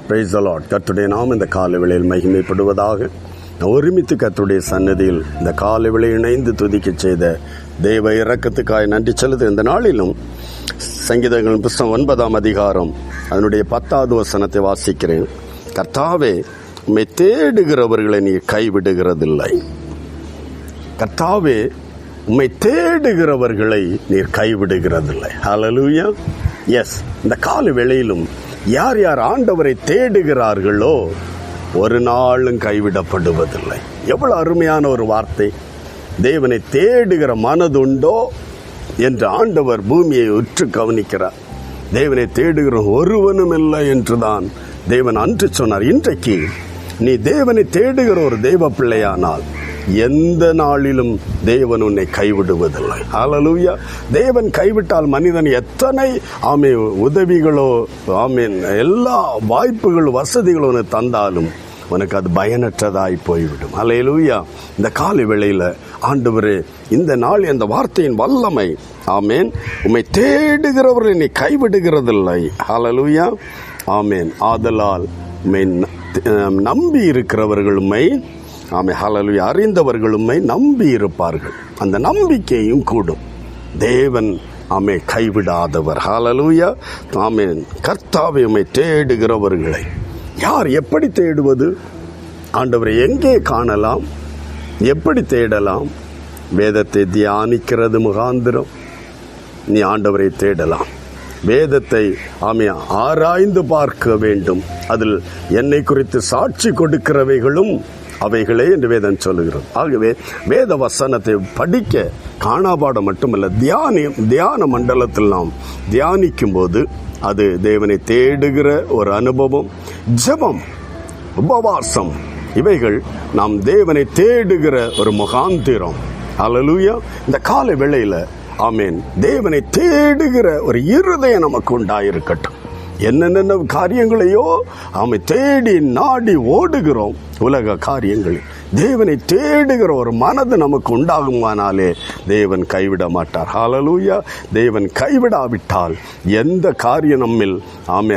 Praise the Lord. கர்த்தருடைய நாமம் இந்த காலை வேளையில் மகிமைப்படுவதாக. ஒருமித்து கர்த்தருடைய சன்னதியில் இந்த காலை வேளை இணைந்து துதிக்க செய்த தேவ இரக்கத்துக்காய் நன்றி செலுத்த இந்த நாளிலும் சங்கீதங்களின் புஸ்தகம் 9ஆம் அதிகாரம் அதனுடைய 10வது வசனத்தை வாசிக்கிறேன். கர்த்தாவே, உம்மை தேடுகிறவர்களை நீர் கைவிடுகிறதில்லை. கர்த்தாவே, உம்மை தேடுகிறவர்களை நீர் கைவிடுகிறதில்லை. ஹல்லேலூயா. எஸ், இந்த காலை வேளையிலும் யார் யார் ஆண்டவரை தேடுகிறார்களோ ஒரு நாளும் கைவிடப்படுவதில்லை. எவ்வளவு அருமையான ஒரு வார்த்தை. தேவனை தேடுகிற மனதுண்டோ என்று ஆண்டவர் பூமியை உற்று கவனிக்கிறார். தேவனை தேடுகிற ஒருவனும் இல்லை என்றுதான் தேவன் அன்று சொன்னார். இன்றைக்கு நீ தேவனை தேடுகிற ஒரு தேவ பிள்ளையானால் எந்த நாளிலும் தேவன் உன்னை கைவிடுவதில்லை. ஹல்லேலூயா. தேவன் கைவிட்டால் மனிதன் எத்தனை உதவிகளோ எல்லா வாய்ப்புகள் வசதிகளும் உனக்கு தந்தாலும் உனக்கு அது பயனற்றதாய் போய்விடும். ஹல்லேலூயா. இந்த காலை வேளையில ஆண்டவரே, இந்த நாள் இந்த வார்த்தையின் வல்லமை, ஆமேன், உம்மை தேடுகிறவர்களை நீ கைவிடுகிறதில்லை. ஹல்லேலூயா. ஆமேன். ஆதலால் உம்மை நம்பி இருக்கிறவர்களுமை, ஆமே, ஹல்லேலூயா, அறிந்தவர்களுமை நம்பி இருப்பார்கள். அந்த நம்பிக்கையும் கூடும். தேவன் ஆமே கைவிடாதவர். ஹல்லேலூயா. ஆமேன். கர்த்தாவே, உம்மை தேடுகிறவர்களை யார் எப்படி தேடுவது? ஆண்டவரை எங்கே காணலாம்? எப்படி தேடலாம்? வேதத்தை தியானிக்கிறது முகாந்திரம் நீ ஆண்டவரை தேடலாம். வேதத்தை ஆராய்ந்து பார்க்க வேண்டும். அதில் என்னை குறித்து சாட்சி கொடுக்கிறவைகளும் அவைகளே என்று வேதம் சொல்லுகிறது. ஆகவே வேத வசனத்தை படிக்க காணாபாடம் மட்டுமல்ல, தியான மண்டலத்தில் நாம் தியானிக்கும் போது அது தேவனை தேடுகிற ஒரு அனுபவம். ஜெபம், உபவாசம், இவைகள் நாம் தேவனை தேடுகிற ஒரு முகாந்திரம். ஹல்லேலூயா. இந்த காலை வேளையில ஆமேன், தேவனை தேடுகிற ஒரு இருதயம் நமக்கு உண்டாயிருக்கட்டும். என்னென்ன காரியங்களையோ தேடி நாடி ஓடுகிறோம் உலக காரியங்களில். தேவனை தேடுகிற ஒரு மனது நமக்கு உண்டாகுமானாலே தேவன் கைவிட மாட்டார். ஹல்லேலூயா. தேவன் கைவிடாவிட்டால் எந்த காரியம் நம்மில்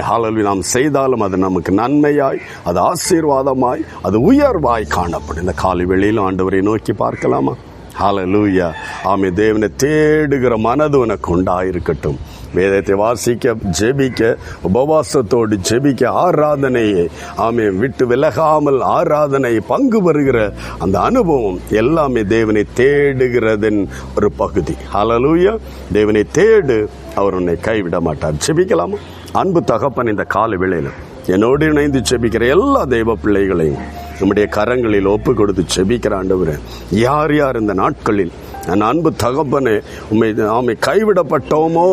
ஹல்லேலூயா நாம் செய்தாலும் அது நமக்கு நன்மையாய், அது ஆசீர்வாதமாய், அது உயர்வாய் காணப்படும். இந்த காலை வேளையிலும் ஆண்டவரை நோக்கி பார்க்கலாமா? ஹல்லேலூயா. தேவனை தேடுகிற மனது உனக்கு உண்டாயிருக்கட்டும். வேதத்தை வாசிக்க, ஜெபிக்க, உபவாசத்தோடு ஜெபிக்க, ஆராதனையை விட்டு விலகாமல் ஆராதனை பங்கு வருகிற அந்த அனுபவம் எல்லாமே தேவனை தேடுகிறதன் ஒரு பகுதி. ஹல்லேலூயா. தேவனை தேடு, அவர் உன்னை கைவிட மாட்டார். ஜெபிக்கலாமா? அன்பு தகப்பன், இந்த காலை வேளையில என்னோடு இணைந்து ஜெபிக்கிற எல்லா தெய்வ பிள்ளைகளையும் நம்முடைய கரங்களில் ஒப்பு கொடுத்து ஜெபிக்கிற ஆண்டவரே, யார் யார் இந்த நாட்களில் என் அன்பு தகப்பனே உம்மை கைவிடப்பட்டோமோ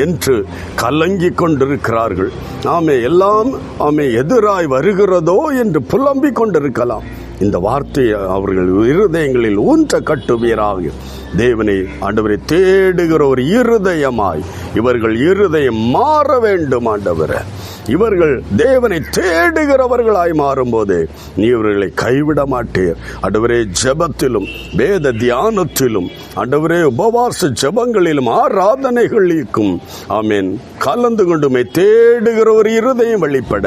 என்று கலங்கி கொண்டிருக்கிறார்கள், எல்லாம் எதிராய் வருகிறதோ என்று புலம்பிக் கொண்டிருக்கலாம். இந்த வார்த்தையை அவர்கள் இருதயங்களில் ஊன்ற கட்டுவீராக. தேவனை ஆண்டவரை தேடுகிற ஒரு இருதயமாய் இவர்கள் இருதயம் மாற வேண்டும். ஆண்டவரே, இவர்கள் தேவனை தேடுகிறவர்களாய் மாறும்போது நீ இவர்களை கைவிட மாட்டீர். ஆண்டவரே, ஜெபத்திலும் வேத தியானத்திலும் ஆண்டவரே உபவாச ஜெபங்களிலும் ஆராதனைகளுக்கும் ஆமேன் கலந்து கொண்டுமே தேடுகிற ஒரு இருதயம் வெளிப்பட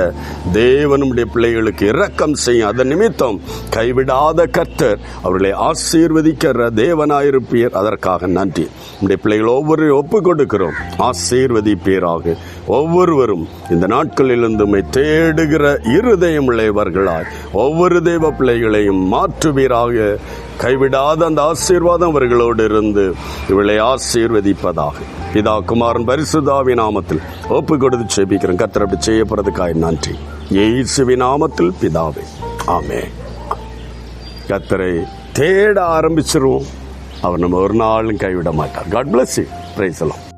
தேவனுடைய பிள்ளைகளுக்கு இரக்கம் செய்யும். அதன் நிமித்தம் கைவிடாத கர்த்தர் அவர்களை ஆசீர்வதிக்கிற தேவனாயிருப்பீர். அதற்காக நன்றி. நம்முடைய பிள்ளைகள் ஒவ்வொரு ஒப்பு கொடுக்கிறோம். ஆசீர்வதிப்பீராக. ஒவ்வொருவரும் இந்த நாட்களிலிருந்து தேடுகிற இருதயம் உள்ளவர்களாய் ஒவ்வொரு தெய்வ பிள்ளைகளையும் மாற்றுவீராக. கைவிடாத அந்த ஆசீர்வாதம் அவர்களோடு இருந்து இவளை ஆசீர்வதிப்பதாக. பிதா, குமாரன், பரிசுத்தாவின் நாமத்தில் ஒப்பு கொடுத்து ஜெபிக்கிறேன். கர்த்தர் அப்படி செய்யப்படுறதுக்காக நன்றி. இயேசுவின் நாமத்தில் பிதாவே, ஆமென். கர்த்தரை தேட ஆரம்பிச்சிருவோம். அவர் நம்ம ஒரு நாளும் கைவிட மாட்டார். God bless you. Praise the Lord.